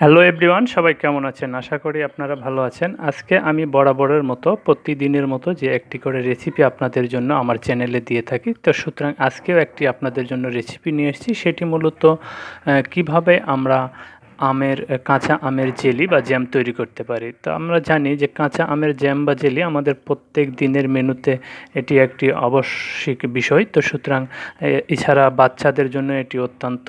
Hello everyone, সবাই কেমন আছেন? আশা করি আপনারা ভালো আছেন। আজকে আমি বরাবরের মতো প্রতিদিনের মতো যে একটি করে রেসিপি আপনাদের জন্য আমার চ্যানেলে দিয়ে থাকি, তো সুতরাং আজকেও একটি আপনাদের জন্য রেসিপি নিয়ে এসেছি। সেটি মূলত কিভাবে আমরা কাঁচা আমের জেলি বা জ্যাম তৈরি করতে পারি। তো আমরা জানি যে কাঁচা আমের জ্যাম বা জেলি আমাদের প্রত্যেক দিনের মেনুতে এটি একটি আবশ্যিক বিষয়। তো সুতরাং এছাড়া বাচ্চাদের জন্য এটি অত্যন্ত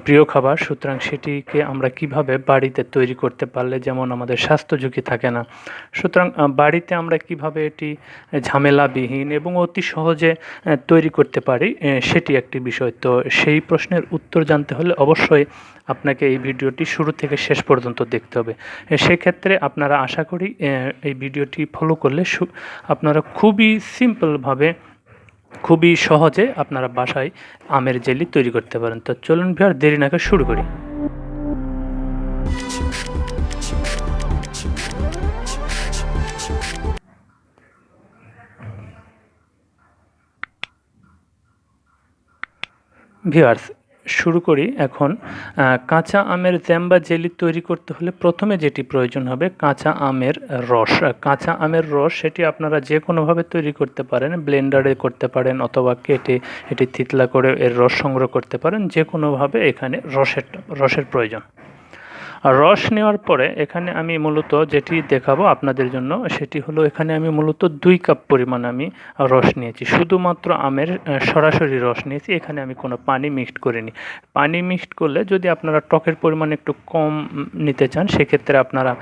প্রিয় খাবার। সুতরাং সেটিকে আমরা কিভাবে বাড়িতে তৈরি করতে পারলে যেমন আমাদের স্বাস্থ্য ঝুঁকি থাকে না, সুতরাং বাড়িতে আমরা কিভাবে এটি ঝামেলাবিহীন এবং অতি সহজে তৈরি করতে পারি, সেটি একটি বিষয়। তো সেই প্রশ্নের উত্তর জানতে হলে অবশ্যই আপনাকে এই ভিডিওটি শুরু থেকে শেষ পর্যন্ত দেখতে হবে। সেক্ষেত্রে আপনারা আশা করি এই ভিডিওটি ফলো করলে আপনারা খুবই সিম্পলভাবে, খুবই সহজে আপনারা বাসায় আমের জেলি তৈরি করতে পারেন। তো চলুন ভিউয়ার, দেরি না করে শুরু করি। ভিউয়ার্স, শুরু করি এখন। কাঁচা আমের জ্যাম বা জেলি তৈরি করতে হলে প্রথমে যেটি প্রয়োজন হবে কাঁচা আমের রস। কাঁচা আমের রস সেটি আপনারা যে কোনোভাবে তৈরি করতে পারেন, ব্লেন্ডারে করতে পারেন অথবা কেটে এটি থিতলা করে এর রস সংগ্রহ করতে পারেন। যে কোনোভাবে এখানে রসের প্রয়োজন। আর রস নেওয়ার পরে এখানে আমি মূলত যেটি দেখাবো আপনাদের জন্য সেটি হলো, এখানে আমি মূলত 2 কাপ পরিমাণ আমি রস নিয়েছি। শুধুমাত্র আমের সরাসরি রস নিয়েছি, এখানে আমি কোনো পানি মিক্সড করিনি। পানি মিক্সড করলে যদি আপনারা টকের পরিমাণ একটু কম নিতে চান, সেক্ষেত্রে আপনারা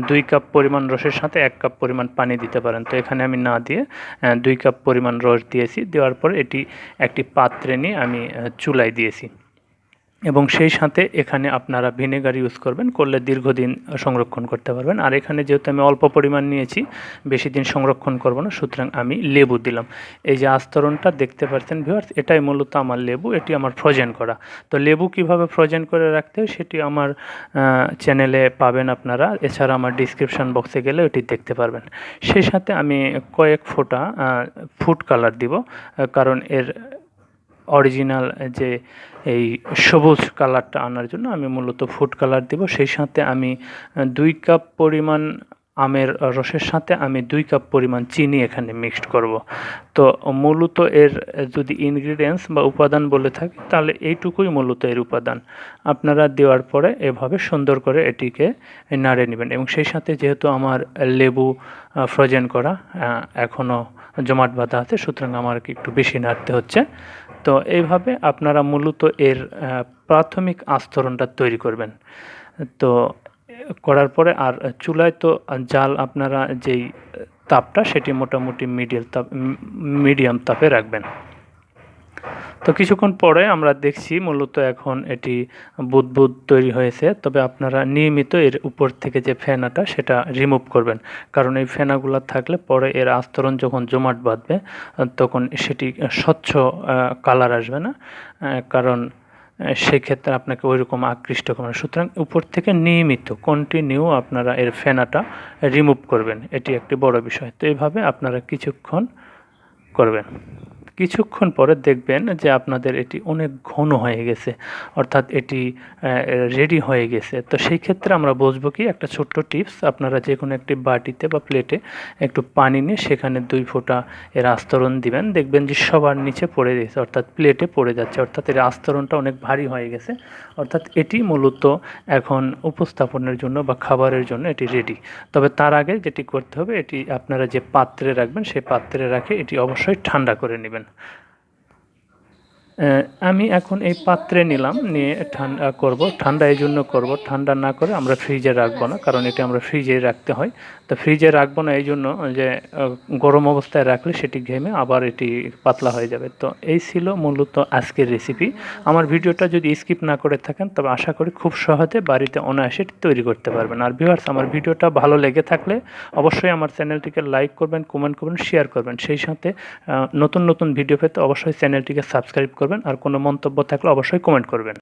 2 কাপ পরিমাণ রসের সাথে 1 কাপ পরিমাণ পানি দিতে পারেন। তো এখানে আমি না দিয়ে 2 কাপ পরিমাণ রস দিয়েছি। দেওয়ার পর এটি একটি পাত্রে নিয়ে আমি চুলায় দিয়েছি এবং সেই সাথে এখানে আপনারা ভিনেগার ইউজ করলে দীর্ঘদিন সংরক্ষণ করতে পারবেন। আর এখানে যেহেতু আমি অল্প পরিমাণ নিয়েছি, বেশি দিন সংরক্ষণ করব না, সুতরাং আমি লেবু দিলাম। এই যে আস্তরণটা দেখতে পাচ্ছেন ভিউয়ার্স, এটাই মূলত আমার লেবু, এটি আমার ফ্রোজেন করা। তো লেবু কিভাবে ফ্রোজেন করে রাখতে হয় সেটি আমার চ্যানেলে পাবেন আপনারা, এছাড়া আমার ডিসক্রিপশান বক্সে গেলে এটি দেখতে পারবেন। সেই সাথে আমি কয়েক ফোঁটা ফুড কালার দিব, কারণ এর অরিজিনাল যে এই সবুজ কালারটা আনার জন্য আমি মূলত ফুড কালার দিব। সেই সাথে আমি 2 কাপ পরিমাণ আমের রসের সাথে আমি 2 কাপ পরিমাণ চিনি এখানে মিক্সড করব। তো মূলত এর যদি ইনগ্রিডিয়েন্টস বা উপাদান বলে থাকি তাহলে এইটুকুই মূলত এর উপাদান। আপনারা দেওয়ার পরে এভাবে সুন্দর করে এটিকে নাড়ে নেবেন এবং সেই সাথে যেহেতু আমার লেবু ফ্রোজেন করা এখনও জমাট বাঁধা আছে, সুতরাং আমাকে একটু বেশি নাড়তে হচ্ছে। তো এইভাবে আপনারা মূলত এর প্রাথমিক আস্তরণটা তৈরি করবেন। তো করার পরে আর চুলায় তো জাল আপনারা যেই তাপটা সেটি মোটামুটি মিডিয়াম তাপে রাখবেন। তো কিছুক্ষণ পরে আমরা দেখছি মূলত এখন এটি বুদবুদ তৈরি হয়েছে। তবে আপনারা নিয়মিত এর উপর থেকে যে ফেনাটা সেটা রিমুভ করবেন, কারণ এই ফেনাগুলো থাকলে পরে এর আস্তরণ যখন জমাট বাঁধবে তখন সেটি স্বচ্ছ কালার আসবে না, কারণ সেক্ষেত্রে আপনাকে ওইরকম আকৃষ্ট করবে। সুতরাং উপর থেকে নিয়মিত কন্টিনিউ আপনারা এর ফেনাটা রিমুভ করবেন, এটি একটি বড় বিষয়। তো এইভাবে আপনারা কিছুক্ষণ করবেন। কিছুক্ষণ পরে দেখবেন যে আপনাদের এটি অনেক ঘন হয়ে গেছে, অর্থাৎ এটি রেডি হয়ে গেছে। তো সেই ক্ষেত্রে আমরা বুঝবো কি, একটা ছোট্ট টিপস, আপনারা যে কোনো একটি বাটিতে বা প্লেটে একটু পানি নিয়ে সেখানে 2 ফোঁটা এর আস্তরণ দিবেন। দেখবেন যে সবার নিচে পড়ে গেছে, অর্থাৎ প্লেটে পড়ে যাচ্ছে, অর্থাৎ এর আস্তরণটা অনেক ভারী হয়ে গেছে, অর্থাৎ এটি মূলত এখন উপস্থাপনের জন্য বা খাবারের জন্য এটি রেডি। তবে তার আগে যেটি করতে হবে, এটি আপনারা যে পাত্রে রাখবেন সেই পাত্রে রাখে এটি অবশ্যই ঠান্ডা করে নেবেন। আমি এখন এই পাত্রে নিলাম, নিয়ে ঠান্ডা করব। ঠান্ডা এই জন্য করব, ঠান্ডা না করে আমরা ফ্রিজে রাখবো না, কারণ এটি আমরা ফ্রিজে রাখতে হয়। তো ফ্রিজে রাখবো না এই জন্য যে গরম অবস্থায় রাখলে সেটি ঘেমে আবার এটি পাতলা হয়ে যাবে। তো এই ছিল মূলত আজকের রেসিপি। আমার ভিডিওটা যদি স্কিপ না করে থাকেন তবে আশা করি খুব সহজে বাড়িতে অনায়াসে তৈরি করতে পারবেন। আর ভিউয়ার্স, আমার ভিডিওটা ভালো লেগে থাকলে অবশ্যই আমার চ্যানেলটিকে লাইক করবেন, কমেন্ট করবেন, শেয়ার করবেন। সেই সাথে নতুন নতুন ভিডিও পেতে অবশ্যই চ্যানেলটিকে সাবস্ক্রাইব করবেন। আর কোনো মন্তব্য থাকলে অবশ্যই কমেন্ট করবেন।